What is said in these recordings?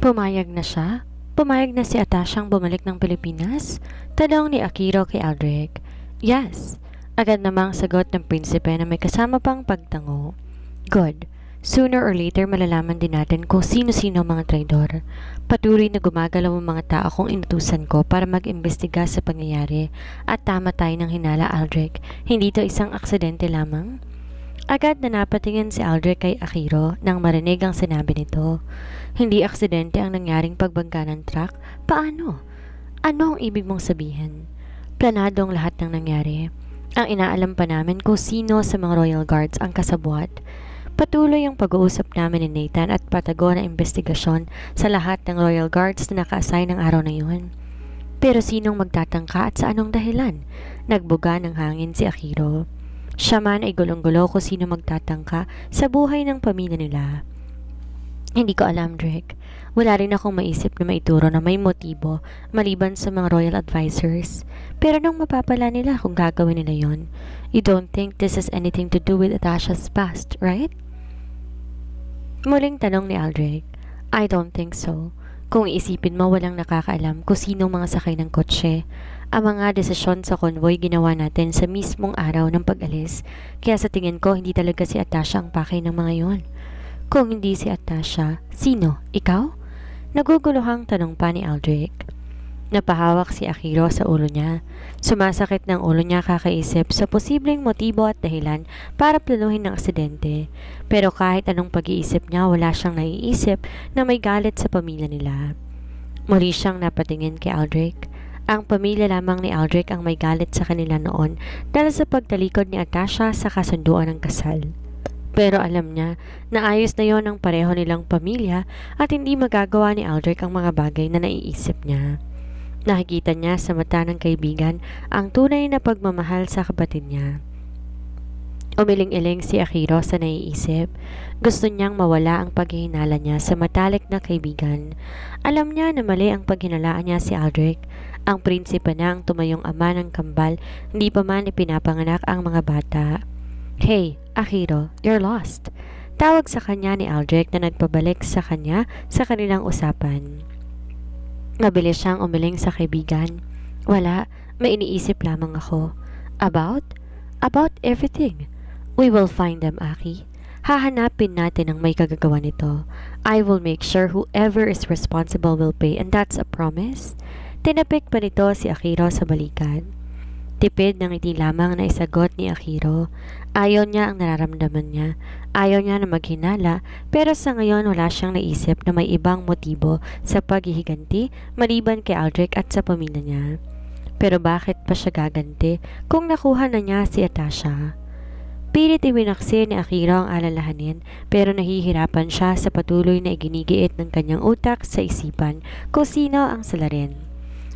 Pumayag na siya? Pumayag na si Atasyang bumalik ng Pilipinas? Tanong ni Akiro kay Aldrich. Yes. Agad namang sagot ng prinsipe na may kasama pang pagtango. Good. Sooner or later malalaman din natin kung sino-sino ang mga traidor. Patuloy na gumagalaw ang mga tao kung inutusan ko para mag-imbestiga sa pangyayari at tama tayo ng hinala, Aldrich. Hindi to isang aksidente lamang? Agad na napatingin si Aldrich kay Akiro nang marinig ang sinabi nito. Hindi aksidente ang nangyaring pagbangga ng truck? Paano? Ano ang ibig mong sabihin? Planado ang lahat ng nangyari. Ang inaalam pa namin kung sino sa mga Royal Guards ang kasabwat. Patuloy ang pag-uusap namin ni Nathan at patago na investigasyon sa lahat ng Royal Guards na naka-assign ng araw na yun. Pero sinong magtatangka at sa anong dahilan? Nagbuga ng hangin si Akiro. Siya man ay gulong-gulo kung sino magtatangka sa buhay ng pamilya nila. Hindi ko alam, Drake. Wala rin akong maisip na maituro na may motibo maliban sa mga royal advisors. Pero nung mapapala nila kung gagawin nila yon, you don't think this has anything to do with Atasha's past, right? Muling tanong ni Aldrich. I don't think so. Kung iisipin mo, walang nakakaalam kung sinong mga sakay ng kotse. Ang mga desisyon sa convoy ginawa natin sa mismong araw ng pag-alis. Kaya sa tingin ko, hindi talaga si Atasha ang pakay ng mga yon. Kung hindi si Atasha, sino? Ikaw? Naguguluhang tanong pa ni Aldrich. Napahawak si Akiro sa ulo niya. Sumasakit ng ulo niya kakaisip sa posibleng motibo at dahilan para planuhin ng aksidente. Pero kahit anong pag-iisip niya, wala siyang naiisip na may galit sa pamilya nila. Muli siyang napatingin kay Aldrich. Ang pamilya lamang ni Aldrich ang may galit sa kanila noon dahil sa pagtalikod ni Atasha sa kasunduan ng kasal. Pero alam niya na ayos na yon ang pareho nilang pamilya at hindi magagawa ni Aldrich ang mga bagay na naiisip niya. Nakikita niya sa mata ng kaibigan ang tunay na pagmamahal sa kapatid niya. Umiling-iling si Akiro sa naiisip. Gusto niyang mawala ang paghihinala niya sa matalik na kaibigan. Alam niya na mali ang paghinalaan niya si Aldrich. Ang prinsipe na ang tumayong ama ng kambal, hindi pa man ipinapanganak ang mga bata. Hey, Akiro, you're lost. Tawag sa kanya ni Aldrich na nagpabalik sa kanya sa kanilang usapan. Mabilis siyang umiling sa kaibigan. Wala, may iniisip lamang ako. About? About everything. We will find them, Aki. Hahanapin natin ang may kagagawa nito. I will make sure whoever is responsible will pay, and that's a promise. Tinapik pa nito si Akiro sa balikat. Tipid ng ngiti lamang na isagot ni Akiro. Ayaw niya ang nararamdaman niya. Ayaw niya na maghinala, pero sa ngayon wala siyang naisip na may ibang motibo sa paghihiganti maliban kay Aldrich at sa pamilya niya. Pero bakit pa siya gaganti kung nakuha na niya si Atasha? Pilit iwinaksi ni Akiro ang alalahanin, pero nahihirapan siya sa patuloy na iginigiit ng kanyang utak sa isipan kung sino ang salarin.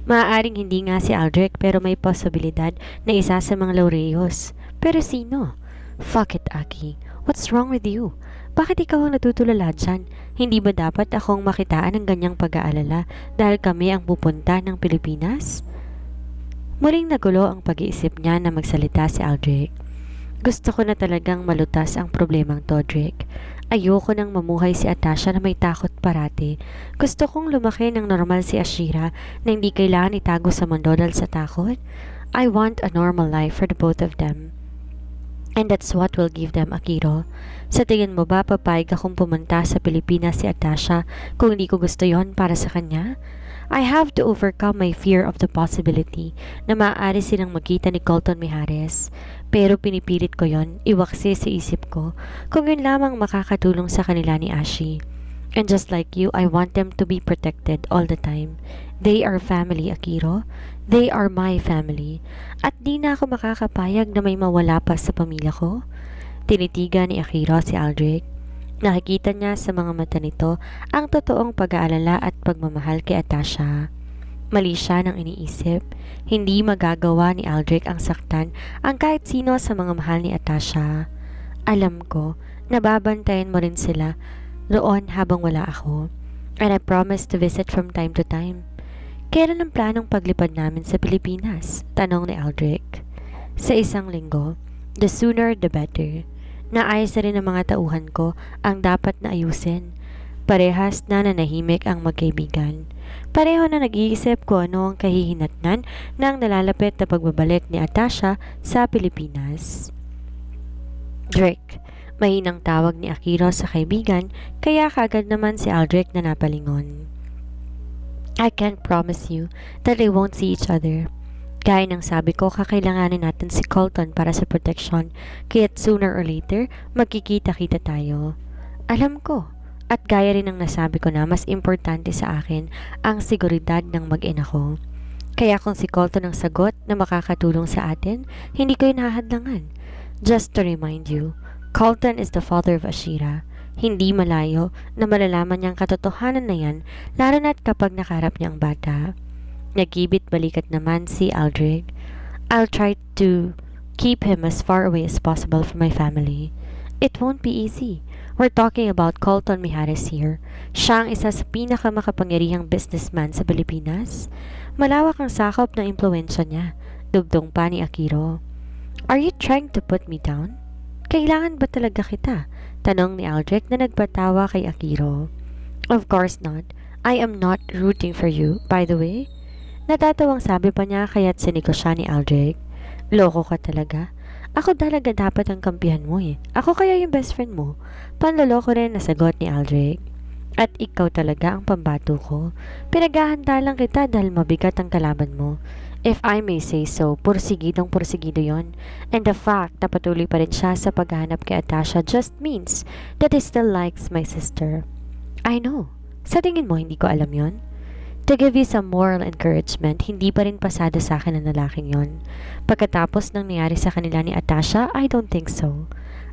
Maaaring hindi nga si Aldrich pero may posibilidad na isa sa mga Laureos. Pero sino? Fuck it, Aki. What's wrong with you? Bakit ikaw ang natutulala dyan? Hindi ba dapat akong makitaan ng ganyang pag-aalala dahil kami ang pupunta ng Pilipinas? Muling nagulo ang pag-iisip niya na magsalita si Aldrich. Gusto ko na talagang malutas ang problemang to, Drake. Ayoko nang mamuhay si Atasha na may takot parati. Gusto kong lumaki ng normal si Ashira na hindi kailangan itago sa mundo dahil sa takot. I want a normal life for the both of them. And that's what will give them, Akiro. Sa tingin mo ba papayag akong pumunta sa Pilipinas si Atasha kung hindi ko gusto yon para sa kanya? I have to overcome my fear of the possibility na maaari silang magkita ni Colton Mijares. Pero pinipilit ko yon, iwaksi sa isip ko, kung yun lamang makakatulong sa kanila ni Ashi. And just like you, I want them to be protected all the time. They are family, Akiro. They are my family. At di na ako makakapayag na may mawala pa sa pamilya ko. Tinitigan ni Akiro si Aldrich. Nakikita niya sa mga mata nito ang totoong pag-aalala at pagmamahal kay Atasha. Mali siya ng iniisip. Hindi magagawa ni Aldrich ang saktan ang kahit sino sa mga mahal ni Atasha. Alam ko, nababantayan mo rin sila roon habang wala ako. And I promise to visit from time to time. Kailan ang planong paglipad namin sa Pilipinas? Tanong ni Aldrich. Sa 1 linggo. The sooner the better. Naayos na rin ng mga tauhan ko ang dapat na ayusin. Parehas na nanahimik ang magkaibigan. Pareho na nag-iisip kung ano ang kahihinatnan ng nalalapit na pagbabalik ni Atasha sa Pilipinas. Drake, mahinang tawag ni Akira sa kaibigan, kaya kagad naman si Aldrich na napalingon. I can't promise you that they won't see each other. Gaya ng sabi ko, kakailanganin natin si Colton para sa protection, kaya't sooner or later, magkikita-kita tayo. Alam ko, at gaya rin ng nasabi ko na mas importante sa akin ang seguridad ng mag-ina ko. Kaya kung si Colton ang sagot na makakatulong sa atin, hindi ko inahadlangan. Just to remind you, Colton is the father of Ashira. Hindi malayo na malalaman niyang katotohanan na yan, lalo na't kapag nakaharap niya ang bata. Nagibit balikat naman si Aldrich. I'll try to keep him as far away as possible from my family. It won't be easy. We're talking about Colton Mijares here. Siya ang isa sa pinakamakapangyarihang businessman sa Pilipinas. Malawak ang sakop ng impluwensya niya. Dugtong pa ni Akira. Are you trying to put me down? Kailangan ba talaga kita? Tanong ni Aldrich na nagpatawa kay Akira. Of course not. I am not rooting for you, by the way. Natatawang sabi pa niya kaya't siniko siya ni Aldrich. Loko ka talaga. Ako talaga dapat ang kampihan mo eh. Ako kaya yung best friend mo. Panloloko rin na sagot ni Aldrich. At ikaw talaga ang pambato ko. Pinaghahanda lang kita dahil mabigat ang kalaban mo. If I may say so, pursigidong pursigido yon. And the fact na patuloy pa rin siya sa paghahanap kay Atasha just means that he still likes my sister. I know. Sa tingin mo hindi ko alam yon? To give you some moral encouragement, hindi pa rin pasado sa akin ang lalaking yon. Pagkatapos ng nangyari sa kanila ni Atasha, I don't think so.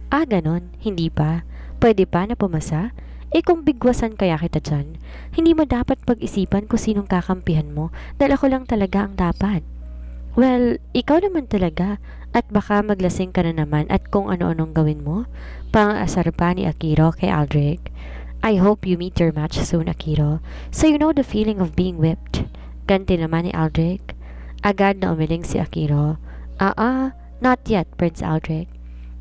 Ah, ganon. Hindi pa. Pwede pa na pumasa? Kung bigwasan kaya kita dyan, hindi mo dapat pag-isipan kung sinong kakampihan mo dahil ako lang talaga ang dapat. Well, ikaw naman talaga at baka maglasing ka na naman at kung ano-anong gawin mo. Pang-asar pa ni Akira kay Aldrich. I hope you meet your match soon, Akira, so you know the feeling of being whipped. Ganti naman ni Aldrich. Agad na umiling si Akira. Not yet, Prince Aldrich.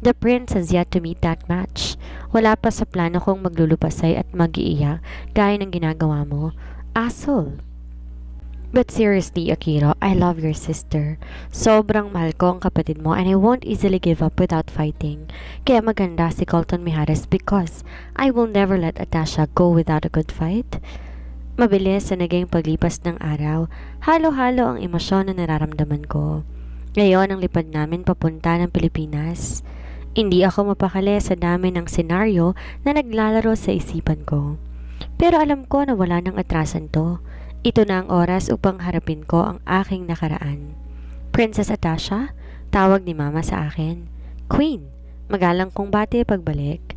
The prince has yet to meet that match. Wala pa sa plano kong maglulupasay at mag-iiyak gaya ng ginagawa mo. Asshole. But seriously, Akira, I love your sister. Sobrang mahal ko ang kapatid mo and I won't easily give up without fighting. Kaya maganda si Colton Mijares because I will never let Atasha go without a good fight. Mabilis sa naging paglipas ng araw, halo-halo ang emosyon na nararamdaman ko. Ngayon ang lipad namin papunta ng Pilipinas. Hindi ako mapakali sa dami ng senaryo na naglalaro sa isipan ko. Pero alam ko na wala nang atrasan to. Ito na ang oras upang harapin ko ang aking nakaraan. Princess Atasha, tawag ni Mama sa akin. Queen, magalang kong bati pagbalik.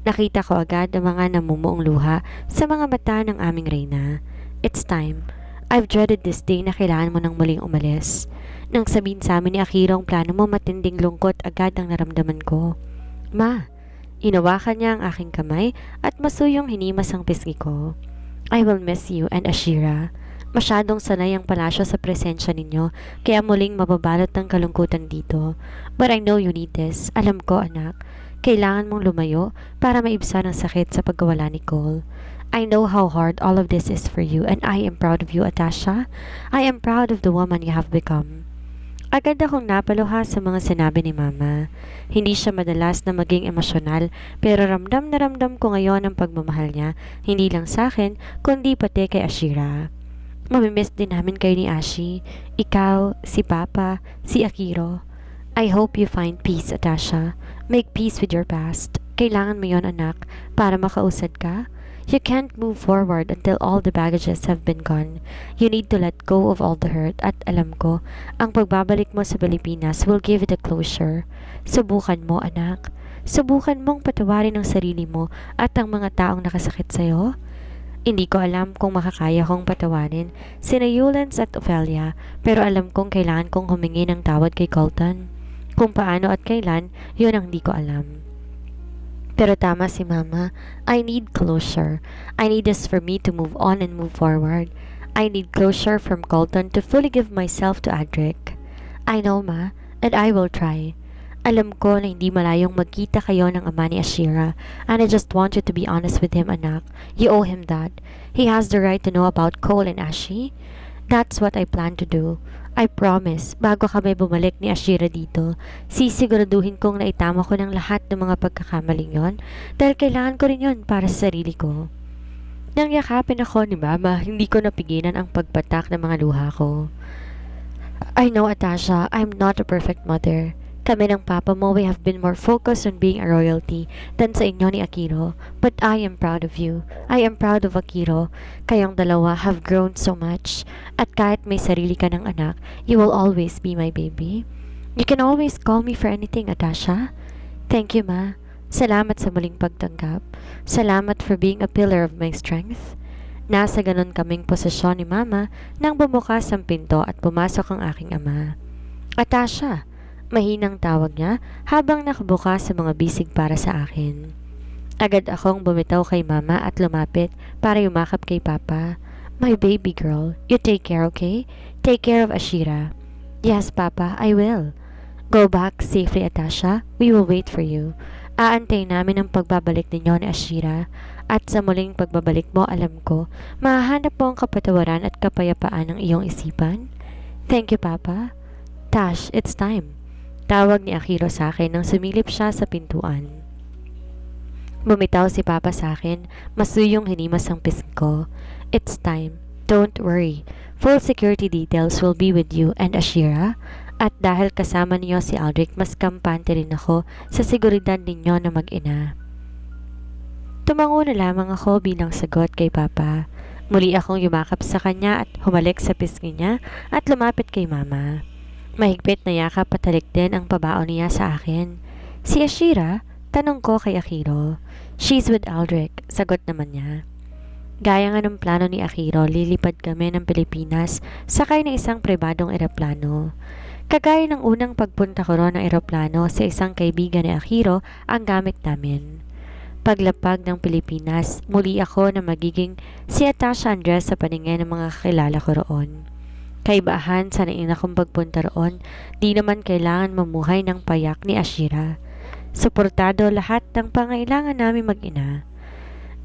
Nakita ko agad ang mga namumuong luha sa mga mata ng aming reyna. It's time. I've dreaded this day na kailangan mo nang muling umalis. Nang sabihin sa amin ni Akira ang plano mo, matinding lungkot agad ang naramdaman ko. Ma, inawakan niya ang aking kamay at masuyong hinimas ang pisngi ko. I will miss you and Ashira. Masyadong sanay ang palasyo sa presensya ninyo, kaya muling mababalot ng kalungkutan dito. But I know you need this. Alam ko, anak. Kailangan mong lumayo para maibsan ang sakit sa pagkawala ni Cole. I know how hard all of this is for you and I am proud of you, Atasha. I am proud of the woman you have become. Agad akong napaluha sa mga sinabi ni Mama. Hindi siya madalas na maging emosyonal pero ramdam na ramdam ko ngayon ang pagmamahal niya, hindi lang sa akin kundi pati kay Ashira. Mamimiss din namin kayo ni Ashi, ikaw, si Papa, si Akira. I hope you find peace, Atasha. Make peace with your past. Kailangan mo yon, anak, para makausad ka. You can't move forward until all the baggages have been gone. You need to let go of all the hurt at alam ko, ang pagbabalik mo sa Pilipinas will give it a closure. Subukan mo, anak. Subukan mong patawarin ang sarili mo at ang mga taong nakasakit sa'yo. Hindi ko alam kung makakaya kong patawarin sina Yulens at Ophelia, pero alam kong kailangan kong humingi ng tawad kay Colton. Kung paano at kailan, yun ang hindi ko alam. Pero tama si Mama, I need closure. I need this for me to move on and move forward. I need closure from Colton to fully give myself to Adric. I know, Ma, and I will try. Alam ko na hindi malayong magkita kayo ng ama ni Ashira, and I just want you to be honest with him, anak. You owe him that. He has the right to know about Cole and Ashi. That's what I plan to do. I promise, bago kami bumalik ni Ashira dito, sisiguraduhin kong naitama ko ng lahat ng mga pagkakamaling yon dahil kailangan ko rin yon para sa sarili ko. Nang yakapin ako ni Mama, hindi ko napigilan ang pagpatak ng mga luha ko. I know, Atasha, I'm not a perfect mother. Kami ng papa mo, we have been more focused on being a royalty than sa inyo ni Akiro. But I am proud of you. I am proud of Akiro. Kayong dalawa have grown so much. At kahit may sarili ka ng anak, you will always be my baby. You can always call me for anything, Atasha. Thank you, Ma. Salamat sa muling pagtanggap. Salamat for being a pillar of my strength. Nasa ganon kaming posisyon ni Mama nang bumukas ang pinto at pumasok ang aking ama. Atasha! Mahinang tawag niya habang nakabukas sa mga bisig para sa akin. Agad akong bumitaw kay Mama at lumapit para yumakap kay Papa. My baby girl, you take care, okay? Take care of Ashira. Yes, Papa, I will. Go back safely, Atasha. We will wait for you. Aantay namin ang pagbabalik ninyo ni Ashira. At sa muling pagbabalik mo, alam ko, mahahanap mo ang kapatawaran at kapayapaan ng iyong isipan. Thank you, Papa. Tash, it's time. Tawag ni Akiro sa akin nang sumilip siya sa pintuan. Bumitaw si Papa sa akin, masuyong hinimas ang pisngi ko. It's time. Don't worry. Full security details will be with you and Ashira. At dahil kasama niyo si Aldrich, mas kampante rin ako sa seguridad ninyo na mag-ina. Tumango na lamang ako bilang sagot kay Papa. Muli akong yumakap sa kanya at humalik sa pisngi niya at lumapit kay Mama. Mahigpit na yakap at halik din ang pabaon niya sa akin. Si Ashira? Tanong ko kay Akiro. She's with Aldrich, sagot naman niya. Gaya nga ng plano ni Akiro, lilipad kami ng Pilipinas sakay ng isang pribadong eroplano. Kagaya ng unang pagpunta ko ron ng eroplano sa isang kaibigan ni Akiro ang gamit namin. Paglapag ng Pilipinas, muli ako na magiging si Atasha Andres sa paningin ng mga kakilala ko roon. Kaibahan sa naina kong pagpunta roon, di naman kailangan mamuhay ng payak ni Ashira. Suportado lahat ng pangailangan namin mag-ina.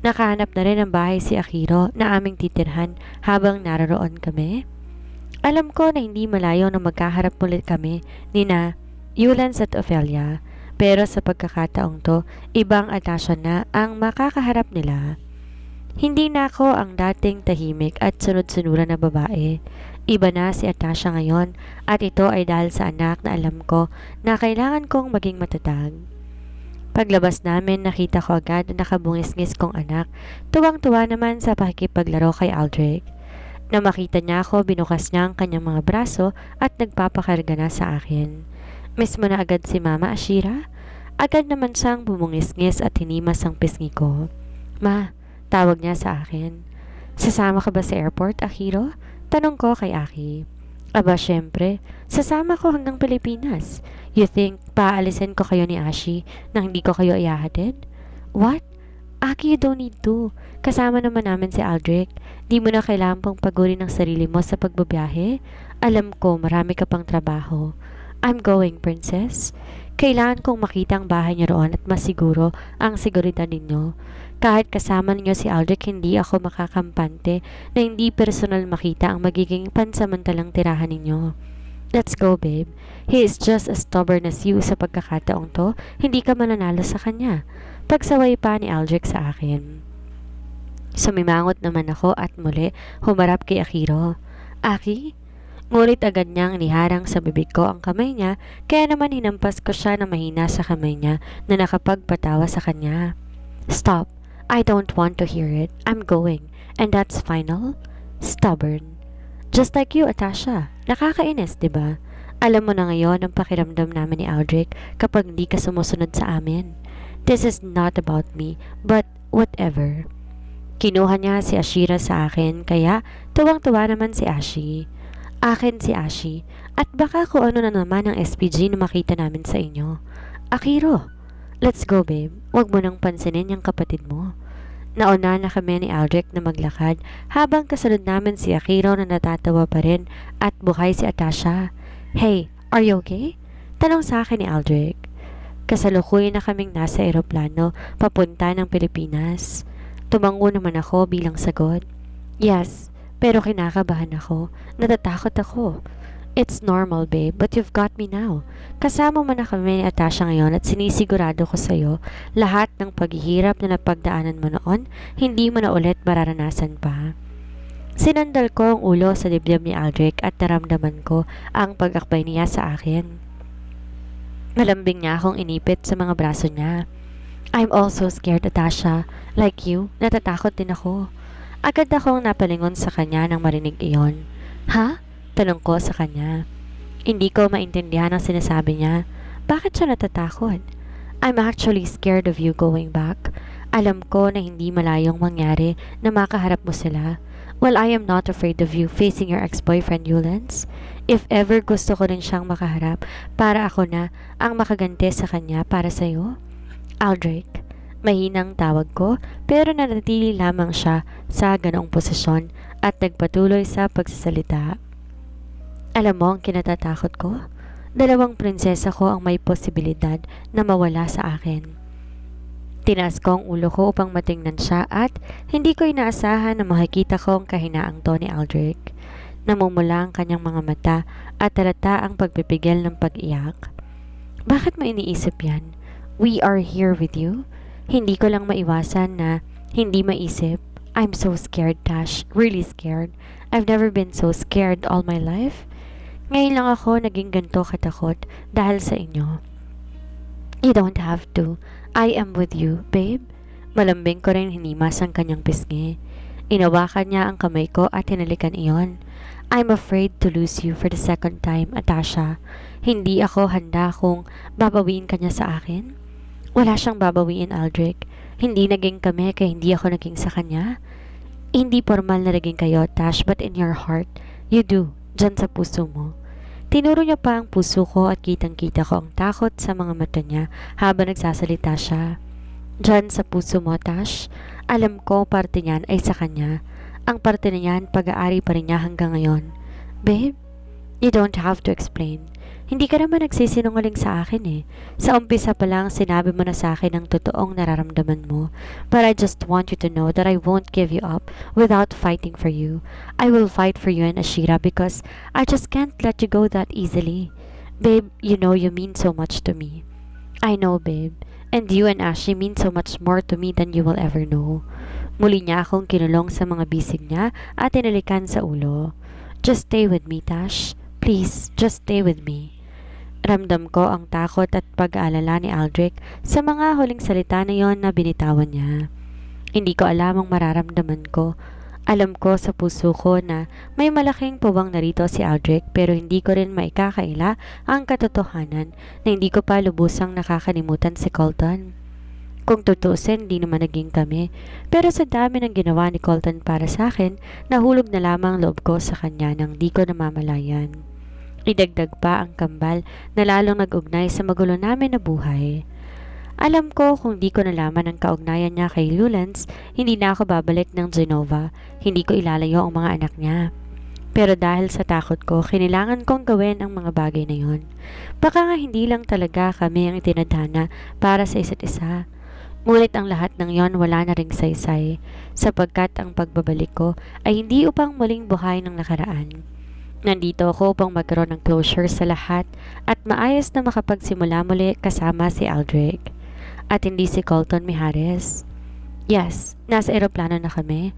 Nakahanap na rin ng bahay si Akiro na aming titirhan habang naroon kami. Alam ko na hindi malayo na magkaharap ulit kami ni na Yulans at Ophelia, pero sa pagkakataong to, ibang Atasha na ang makakaharap nila. Hindi na ako ang dating tahimik at sunod-sunuran na babae. Iba na si Atasha ngayon at ito ay dahil sa anak na alam ko na kailangan kong maging matatag. Paglabas namin, nakita ko agad na nakabungis-ngis kong anak. Tuwang-tuwa naman sa pakikipaglaro kay Aldrich. Na makita niya ako, binukas niya ang kanyang mga braso at nagpapakarga na sa akin. Miss mo na agad si Mama, Ashira? Agad naman siyang bumungis-ngis at hinimas ang pisngi ko. Ma, tawag niya sa akin. Sasama ka ba sa airport, Akiro? Tanong ko kay Aki. Aba, syempre, sasama ko hanggang Pilipinas. You think, paalisin ko kayo ni Ashi nang hindi ko kayo iahatid? What? Aki, you don't need to. Kasama naman namin si Aldrich. Di mo na kailangan pang pagurin ang sarili mo sa pagbabiyahe. Alam ko, marami ka pang trabaho. I'm going, princess. Kailangan kong makita ang bahay niyo roon at masiguro ang seguridad ninyo. Kahit kasama niyo si Aldrich, hindi ako makakampante na hindi personal makita ang magiging pansamantalang tirahan ninyo. Let's go, babe. He is just as stubborn as you sa pagkakataong to. Hindi ka mananalo sa kanya. Pagsaway pa ni Aldrich sa akin. Sumimangot naman ako at muli humarap kay Akiro. Aki? Ngunit agad niyang iniharang sa bibig ko ang kamay niya, kaya naman hinampas ko siya na mahina sa kamay niya na nakapagpatawa sa kanya. Stop. I don't want to hear it. I'm going. And that's final? Stubborn. Just like you, Atasha. Nakakainis, diba? Alam mo na ngayon ang pakiramdam namin ni Aldrich kapag hindi ka sumusunod sa amin. This is not about me, but whatever. Kinuha niya si Ashira sa akin, kaya tuwang-tuwa naman si Ashi. Akin si Ashi, at baka kung ano na naman ang SPG na makita namin sa inyo. Akiro, let's go, babe. Huwag mo nang pansinin yung kapatid mo. Nauna na kami ni Aldrich na maglakad habang kasunod namin si Akiro na natatawa pa rin at buhay si Atasha. Hey, are you okay? Tanong sa akin ni Aldrich. Kasalukuyan na kaming nasa eroplano papunta ng Pilipinas. Tumango naman ako bilang sagot. Yes, pero kinakabahan ako. Natatakot ako. It's normal, babe, but you've got me now. Kasama mo na kami ni Atasha ngayon at sinisigurado ko sa'yo, lahat ng paghihirap na napagdaanan mo noon, hindi mo na ulit mararanasan pa. Sinandal ko ang ulo sa dibdib ni Aldrich at naramdaman ko ang pag-akbay niya sa akin. Malambing niya akong inipit sa mga braso niya. I'm also scared, Atasha. Like you, natatakot din ako. Agad akong napalingon sa kanya nang marinig iyon. Ha? Tanong ko sa kanya. Hindi ko maintindihan ang sinasabi niya. Bakit siya natatakot? I'm actually scared of you going back. Alam ko na hindi malayong mangyari na makaharap mo sila. Well, I am not afraid of you facing your ex-boyfriend, Yulans. If ever gusto ko rin siyang makaharap para ako na ang makaganti sa kanya para sa'yo. Aldrich. Mahinang tawag ko pero nanatili lamang siya sa ganoong posisyon at nagpatuloy sa pagsasalita. Alam mo ang kinatatakot ko? Dalawang prinsesa ko ang may posibilidad na mawala sa akin. Tinaas ko ang ulo ko upang matingnan siya at hindi ko inaasahan na makikita ko ang kahinaang to ni Aldrich. Namumula ang kanyang mga mata at halata ang pagpipigil ng pag-iyak. Bakit mo iniisip yan? We are here with you? Hindi ko lang maiwasan na hindi maisip. I'm so scared, Tash. Really scared. I've never been so scared all my life. Ngayon lang ako naging ganito katakot dahil sa inyo. You don't have to. I am with you, babe. Malambing ko rin hinimas ang kanyang pisngi. Inawakan niya ang kamay ko at hinalikan iyon. I'm afraid to lose you for the second time, Atasha. Hindi ako handa kung babawiin ka niya sa akin. Wala siyang babawiin, Aldrich. Hindi naging kami kaya hindi ako naging sa kanya. Hindi formal na naging kayo, Tash, but in your heart, you do, dyan sa puso mo. Tinuro niya pa ang puso ko at kitang-kita ko ang takot sa mga mata niya habang nagsasalita siya. Diyan sa puso mo, Tash, alam ko parte niyan ay sa kanya. Ang parte niyan, pag-aari pa rin niya hanggang ngayon. Babe, you don't have to explain. Hindi ka naman nagsisinungaling sa akin eh. Sa umpisa pa lang sinabi mo na sa akin ang totoong nararamdaman mo. But I just want you to know that I won't give you up without fighting for you. I will fight for you and Ashira because I just can't let you go that easily. Babe, you know you mean so much to me. I know, babe. And you and Ashley mean so much more to me than you will ever know. Muli niya akong kinulong sa mga bisig niya at tinalikan sa ulo. Just stay with me, Tash. Please, just stay with me. Ramdam ko ang takot at pag-aalala ni Aldrich sa mga huling salita na yon na binitawan niya. Hindi ko alam ang mararamdaman ko. Alam ko sa puso ko na may malaking puwang narito si Aldrich pero hindi ko rin maikakaila ang katotohanan na hindi ko pa lubusang nakakalimutan si Colton. Kung tutusin, hindi naman naging kami. Pero sa dami ng ginawa ni Colton para sa akin, nahulog na lamang loob ko sa kanya nang di ko namamalayan. Idagdag pa ang kambal na lalong nag-ugnay sa magulo namin na buhay. Alam ko kung di ko nalaman ang kaugnayan niya kay Yulans, hindi na ako babalik ng Genova, hindi ko ilalayo ang mga anak niya. Pero dahil sa takot ko, kailangan kong gawin ang mga bagay na yon. Baka nga hindi lang talaga kami ang itinadhana para sa isa't isa. Ngunit ang lahat ng yon wala na ring saysay, sapagkat ang pagbabalik ko ay hindi upang muling buhay ng nakaraan. Nandito ako upang magkaroon ng closure sa lahat at maayos na makapagsimula muli kasama si Aldrich. At hindi si Colton Mijares. Yes, nasa eroplano na kami.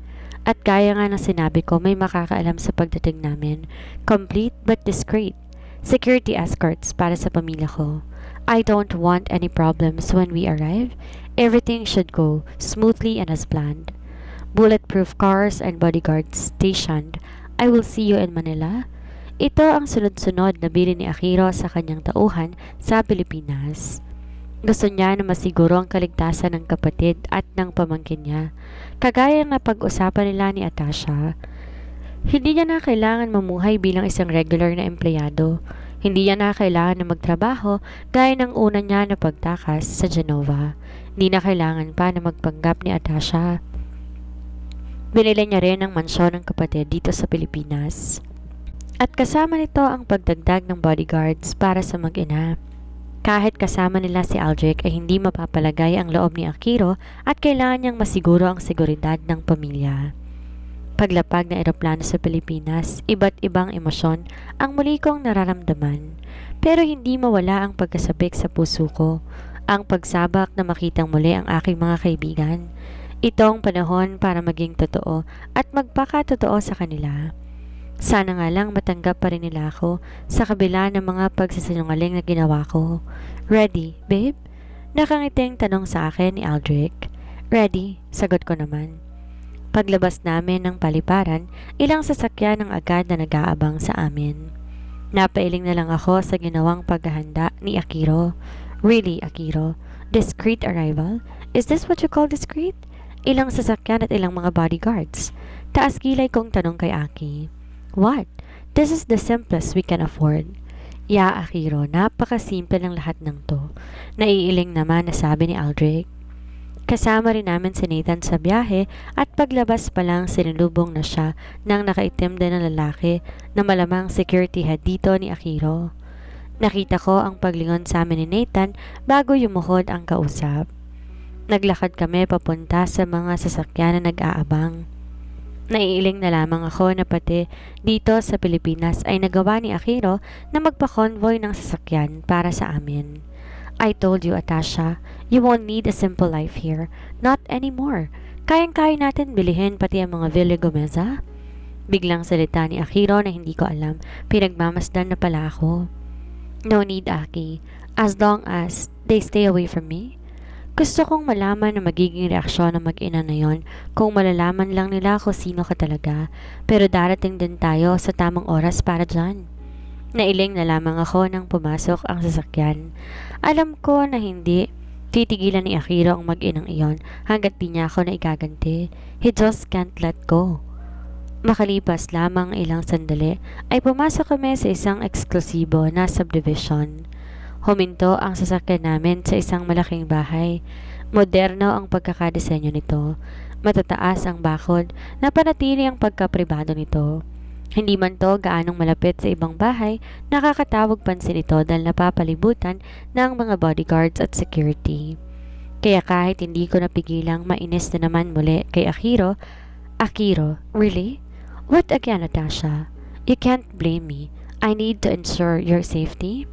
At gaya nga ng sinabi ko, may makakaalam sa pagdating namin. Complete but discreet. Security escorts para sa pamilya ko. I don't want any problems when we arrive. Everything should go smoothly and as planned. Bulletproof cars and bodyguards stationed. I will see you in Manila. Ito ang sunod-sunod na bilin ni Akiro sa kanyang tauhan sa Pilipinas. Gusto niya na masiguro ang kaligtasan ng kapatid at ng pamangkin niya, kagaya na pag-usapan nila ni Atasha. Hindi niya na kailangan mamuhay bilang isang regular na empleyado. Hindi niya na kailangan na magtrabaho gaya ng una niya na pagtakas sa Genova. Hindi na kailangan pa na magpanggap ni Atasha. Binili niya rin ang mansyon ng kapatid dito sa Pilipinas. At kasama nito ang pagdagdag ng bodyguards para sa mag-ina. Kahit kasama nila si Aldrich ay hindi mapapalagay ang loob ni Akiro at kailangan niyang masiguro ang seguridad ng pamilya. Paglapag ng eroplano sa Pilipinas, iba't ibang emosyon ang muli kong nararamdaman. Pero hindi mawala ang pagkasabik sa puso ko, ang pagsabak na makitang muli ang aking mga kaibigan. Ito ang panahon para maging totoo at magpakatotoo sa kanila. Sana nga lang matanggap pa rin nila ako sa kabila ng mga pagsasinungaling na ginawa ko. Ready, babe? Nakangiting tanong sa akin ni Aldrich. Ready, sagot ko naman. Paglabas namin ng paliparan, ilang sasakyan ang agad na nag-aabang sa amin. Napailing na lang ako sa ginawang paghahanda ni Akiro. Really, Akiro? Discreet arrival? Is this what you call discreet? Ilang sasakyan at ilang mga bodyguards. Taas kilay kong tanong kay Aki. What? This is the simplest we can afford. Yeah, Akiro, napakasimple ng lahat ng to. Naiiling naman na sabi ni Aldrich. Kasama rin namin si Nathan sa biyahe at paglabas pa lang sinulubong na siya ng nakaitim din na lalaki na malamang security head dito ni Akiro. Nakita ko ang paglingon sa amin ni Nathan bago yumuhod ang kausap. Naglakad kami papunta sa mga sasakyan na nag-aabang. Naiiling na lamang ako na pati dito sa Pilipinas ay nagawa ni Akiro na magpa-convoy ng sasakyan para sa amin. I told you, Atasha, you won't need a simple life here. Not anymore. Kayang-kaya natin bilihin pati ang mga Villa Gomeza. Biglang salita ni Akiro na hindi ko alam. Pinagmamasdan na pala ako. No need, Aki. As long as they stay away from me. Gusto kong malaman na magiging reaksyon ng mag-ina na yon kung malalaman lang nila kung sino ka talaga. Pero darating din tayo sa tamang oras para dyan. Nailing na lamang ako nang pumasok ang sasakyan. Alam ko na hindi titigilan ni Akiro ang mag-inang iyon hanggat di niya ako na igaganti. He just can't let go. Makalipas lamang ilang sandali ay pumasok kami sa isang eksklusibo na subdivision. Huminto ang sasakyan namin sa isang malaking bahay. Moderno ang pagkakadesenyo nito. Matataas ang bakod na panatili ang pagkapribado nito. Hindi man to gaanong malapit sa ibang bahay, nakakatawag pansin ito dahil napapalibutan ng mga bodyguards at security. Kaya kahit hindi ko napigilang mainis na naman muli kay Akiro, Akiro, really? What again, Natasha? You can't blame me. I need to ensure your safety.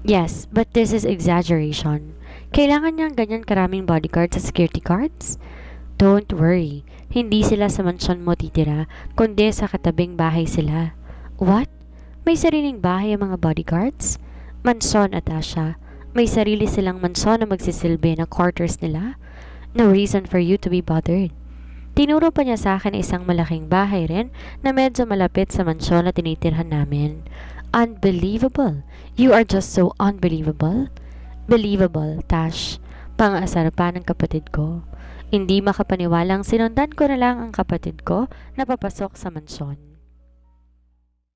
Yes, but this is exaggeration. Kailangan niyang ganyan karaming bodyguards sa security guards? Don't worry, hindi sila sa mansyon mo titira, kundi sa katabing bahay sila. What? May sariling bahay ang mga bodyguards? Mansyon, Atasha. May sarili silang mansyon na magsisilbi na quarters nila? No reason for you to be bothered. Tinuro pa niya sa akin isang malaking bahay rin na medyo malapit sa mansyon na tinitirhan namin. Unbelievable! You are just so unbelievable. Believable, Tash. Pang-asar pa ng kapatid ko. Hindi makapaniwalang sinundan ko na lang ang kapatid ko na papasok sa mansyon.